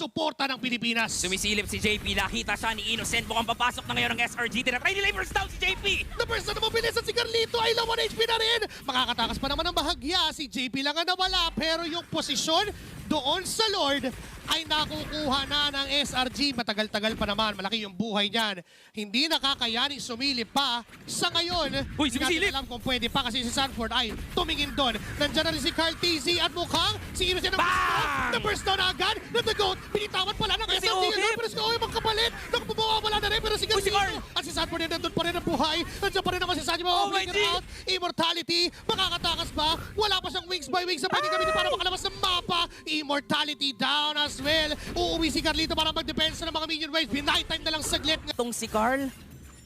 suporta ng Pilipinas. Sumisilip si JP, nakita siya ni Innocent. Mukhang papasok na ngayon ng SRG. Tinatry nila yung first down si JP. The person na mabilis at si Carlito ay lawan HP na rin. Makakatakas pa naman ng bahagya. Si JP lang ang nawala pero yung posisyon doon sa Lord ay nakukuha na ng SRG. Matagal-tagal pa naman. Malaki yung buhay niyan. Hindi nakakayaning sumilip pa. Sa ngayon, Uy, hindi sumisilip! natin alam kung pwede pa kasi si Sanford ay tumingin doon. Nandiyan na rin si Carl TZ at mukhang si Innocent ang Bang! the first down agad na the GOAT. Binitawan pala ng Si SRG. Ohip! Pero si Ohip magkapalit. Nakapumawala na rin pero si Uy, si Carl. Carl! At si Sanford din nandun pa rin ang buhay. Nandiyan pa rin naman si Sanji. Oh my Mababalikan God! out. Immortality. Makakatakas ba? Wala pa siyang wings by wings na pwede gamitin para makalabas ng mapa. Immortality down as well. Uuwi si Carlito para magdepensa ng mga minion waves. Binay time na lang saglit. Itong si Carl,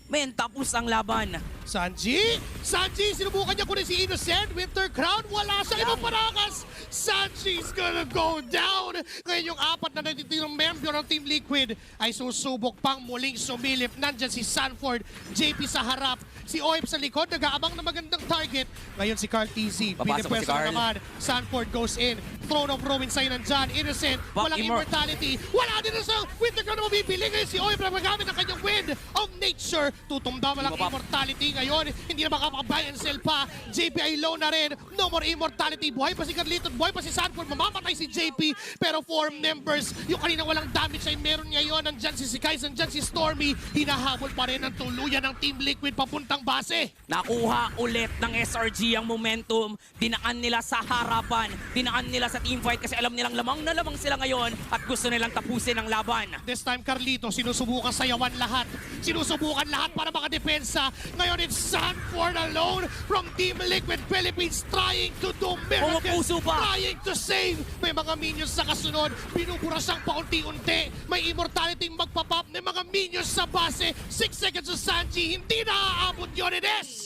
men, tapos ang laban. Sanji! Sanji! Sinubukan niya kunin si Innocent. Winter Crown. Wala siya. Ibang parakas. Sanji's gonna go down. Ngayon yung apat na natitirang member ng Team Liquid ay susubok pang muling sumilip. Nandyan si Sanford. JP sa harap. Si Oip sa likod. Nag-aabang na magandang target. Ngayon si Carl TZ. Papasok Pinipwesto si Carl. na naman. Sanford goes in. Throne of Ruins ay nandyan. Innocent. Walang immortality. Wala din na sa Winter Crown na mabibili. Ngayon si Oip na magamit ng kanyang wind of nature. Tutumda walang immortality ngayon. Hindi na makapag-buy and sell pa. JP ay low na rin. No more immortality. Buhay pa si Carlito. Buhay pa si Sanford. Mamamatay si JP. Pero 4 members. Yung kanina walang damage ay meron ngayon. Nandyan si Kais. Nandyan si Stormy. Hinahabol pa rin ang tuluyan ng Team Liquid papuntang base. Nakuha ulit ng SRG ang momentum. Dinaan nila sa harapan. Dinaan nila sa teamfight kasi alam nilang lamang na lamang sila ngayon at gusto nilang tapusin ang laban. This time, Carlito, sinusubukan sayawan lahat. Sinusubukan lahat para makadepensa. Ngayon, it's Sanford alone from Team Liquid Philippines trying to do miracles. Pumupuso pa. Trying to save. May mga minions sa kasunod. Binubura siyang paunti-unti. May immortality magpapop ng mga minions sa base. 6 seconds sa Sanji. Hindi na aabot yun. It is